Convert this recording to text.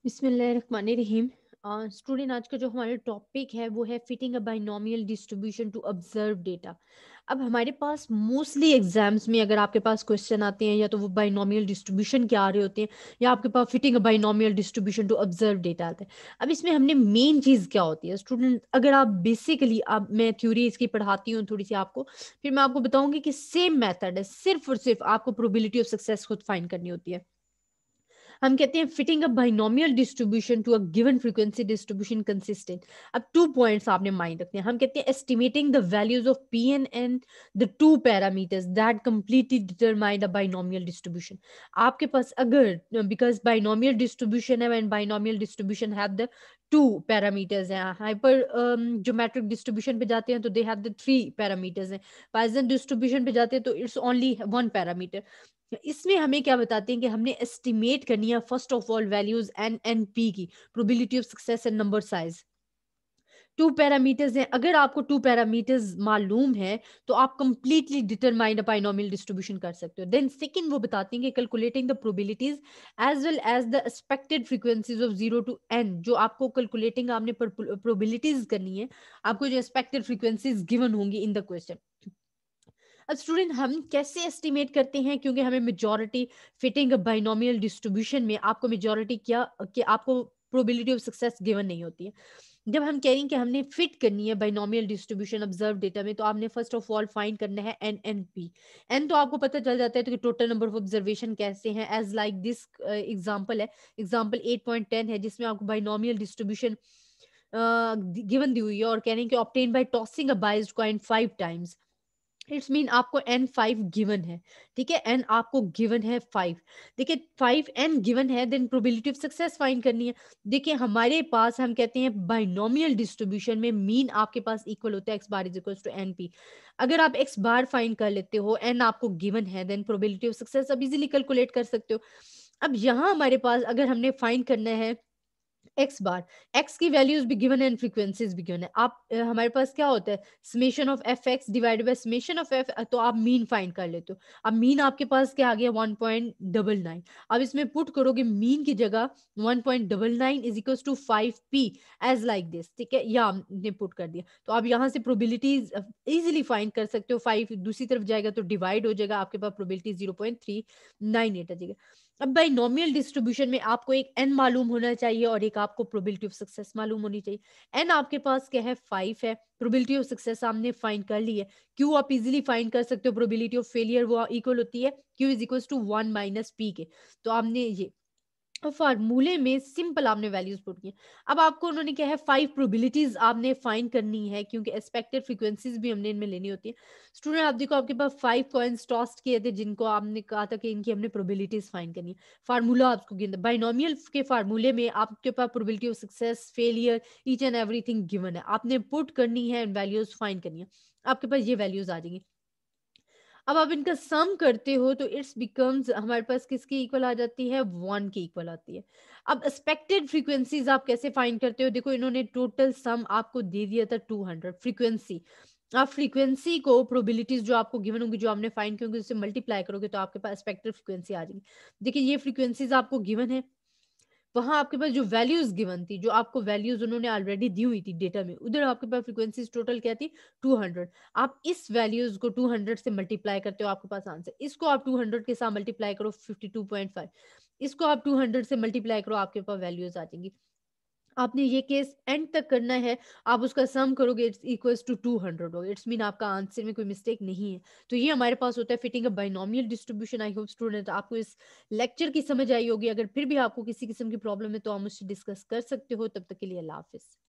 बिस्मिल्लाहिर्रहमानिर्रहीम। स्टूडेंट, आज का जो हमारा टॉपिक है वो है fitting a binomial distribution to observe data. अब हमारे पास मोस्टली एग्जाम्स में अगर आपके पास क्वेश्चन आते हैं या तो वो बाइनोमियल डिस्ट्रीब्यूशन के आ रहे होते हैं या आपके पास fitting a binomial distribution to observe data आता है। अब इसमें हमने मेन चीज़ क्या होती है स्टूडेंट, अगर आप बेसिकली आप मैं थ्योरी इसकी पढ़ाती हूँ थोड़ी सी आपको, फिर मैं आपको बताऊंगी कि सेम मेथड है, सिर्फ और सिर्फ आपको प्रोबेबिलिटी ऑफ सक्सेस खुद फाइंड करनी होती है। हम कहते हैं fitting a binomial distribution to a given frequency distribution consistent. अब 2 पॉइंट्स आपने माइंड रखने हैं। हम कहते हैं estimating the values of P and the two parameters that completely determine a binomial distribution. आपके पास अगर बिकॉज बाइनोमियल डिस्ट्रीब्यूशन है and binomial distribution have the two parameters हैं। हाइपर ज्योमेट्रिक डिस्ट्रीब्यूशन पे जाते हैं तो they have the three parameters हैं। Python distribution पे जाते हैं तो इट्स ओनली वन पैरामीटर। इसमें हमें क्या बताते हैं कि हमने एस्टिमेट करनी है first of all values N N P की, probability of success and number size. Two parameters हैं, अगर आपको टू पैरामीटर्स मालूम है तो आप कंप्लीटली डिटरमाइन बाइनोमियल डिस्ट्रीब्यूशन कर सकते हो। देन सेकंड वो बताते हैं कि calculating the probabilities as well as the expected frequencies of 0 to n। जो आपको कैलकुलेटिंग आपने प्रोबेबिलिटीज करनी है, आपको जो एक्सपेक्टेड फ्रीक्वेंसीज गिवन होंगी इन द क्वेश्चन। अब स्टूडेंट, हम कैसे एस्टिमेट करते हैं, क्योंकि हमें मेजॉरिटी फिटिंग बाइनोमियल डिस्ट्रीब्यूशन में आपको मेजॉरिटी क्या कि आपको प्रोबेबिलिटी ऑफ सक्सेस गिवन नहीं होती है। जब हम कह रहे हैं कि हमने फिट करनी है बाइनोमियल डिस्ट्रीब्यूशन ऑब्जर्व डेटा में, तो आपने फर्स्ट ऑफ ऑल फाइंड करना है एन एन पी। एन तो आपको पता चल जाता है तो कि टोटल नंबर ऑफ ऑब्जर्वेशन कैसे हैं, एज लाइक दिस एग्जांपल है, एग्जांपल 8.10 है, जिसमें आपको बाइनोमियल डिस्ट्रीब्यूशन गिवन दी हुई है और कह रहे हैं कि obtain by tossing a biased coin 5 times. It's mean आपको एन फाइव गिवन है। ठीक है, एन आपको गिवन है फाइव। देखिए, फाइव एन गिवन है, then probability of success find करनी है। देखिए, हमारे पास हम कहते हैं बाइनोमियल डिस्ट्रीब्यूशन में मीन आपके पास इक्वल होता है X bar is equal to N P. अगर आप एक्स बार फाइंड कर लेते हो, एन आपको गिवन है, देन प्रोबेबिलिटी ऑफ सक्सेस आप इजिली कैलकुलेट कर सकते हो। अब यहाँ हमारे पास अगर हमने फाइंड करना है एक्स बार, एक्स की वैल्यूज भी गिवन है एंड फ्रीक्वेंसीज भी गिवन है। आप हमारे पास क्या होता है, summation of F x divided by summation of F, तो आप मीन फाइंड कर लेते हो। अब मीन आपके पास क्या आ गया, 1.99। अब इसमें पुट करोगे मीन की जगह 1.99 is equal to 5p, as like this. ठीक है, या हमने पुट कर दिया तो आप यहाँ से प्रोबेबिलिटीज इजिली फाइंड कर सकते हो। 5 दूसरी तरफ जाएगा तो डिवाइड हो जाएगा, आपके पास प्रोबेबिलिटी 0.398 आ जाएगा। अब बाइनोमियल डिस्ट्रीब्यूशन में आपको एक एन मालूम होना चाहिए और एक आपको प्रोबेबिलिटी ऑफ सक्सेस मालूम होनी चाहिए। एन आपके पास क्या है, 5 है। प्रोबेबिलिटी ऑफ सक्सेस हमने फाइंड कर ली है। क्यू आप इजीली फाइंड कर सकते हो, प्रोबेबिलिटी ऑफ फेलियर वो इक्वल होती है Q is equal to 1 - p के। तो आपने ये फार्मूले में सिंपल आपने वैल्यूज पुट की। अब आपको उन्होंने क्या है, 5 प्रोबेबिलिटीज आपने फाइंड करनी है, क्योंकि एक्सपेक्टेड फ्रीक्वेंसीज भी हमने इनमें लेनी होती है। स्टूडेंट, आप देखो, आपके पास 5 कॉइन्स टॉस्ट किए थे जिनको आपने कहा था कि इनकी हमने प्रोबेबिलिटीज फाइंड करनी है। फार्मूला आपको गिवन बाइनोमियल के फार्मूले में आपके पास probability of success, failure, each and everything given है। आपने पुट करनी है एंड वैल्यूज फाइंड करनी है। आपके पास ये वैल्यूज आ जाएंगी। अब आप इनका सम करते हो तो इट्स बिकम्स हमारे पास किसकी इक्वल आ जाती है, 1 की इक्वल आती है। अब एक्सपेक्टेड फ्रीक्वेंसीज आप कैसे फाइंड करते हो, देखो इन्होंने टोटल सम आपको दे दिया था 200 फ्रीक्वेंसी। आप फ्रीक्वेंसी को प्रोबेबिलिटीज जो आपको गिवन होंगी, जो आपने फाइंड की होंगी, उससे मल्टीप्लाई करोगे तो आपके पास एक्सपेक्टेड फ्रीक्वेंसी आ जाएगी। देखिए, ये फ्रीक्वेंसीज आपको गिवन है, वहाँ आपके पास जो वैल्यूज़ गिवन थी, जो आपको वैल्यूज़ उन्होंने ऑलरेडी दी हुई थी डेटा में, उधर आपके पास फ्रीक्वेंसीज़ टोटल क्या थी, 200। आप इस वैल्यूज़ को 200 से मल्टीप्लाई करते हो, आपके पास आंसर। इसको आप 200 के साथ मल्टीप्लाई करो, 52.5। इसको आप 200 से मल्टीप्लाई करो, आपके पास वैल्यूज़ आ जाएँगी। आपने ये केस एंड तक करना है, आप उसका सम करोगे, इट्स इक्वल्स टू 200 होगा। इट्स मीन आपका आंसर में कोई मिस्टेक नहीं है। तो ये हमारे पास होता है fitting a binomial distribution. I hope student आपको इस लेक्चर की समझ आई होगी। अगर फिर भी आपको किसी किस्म की प्रॉब्लम है तो आप मुझसे डिस्कस कर सकते हो। तब तक के लिए अल्लाह हाफ़िज़।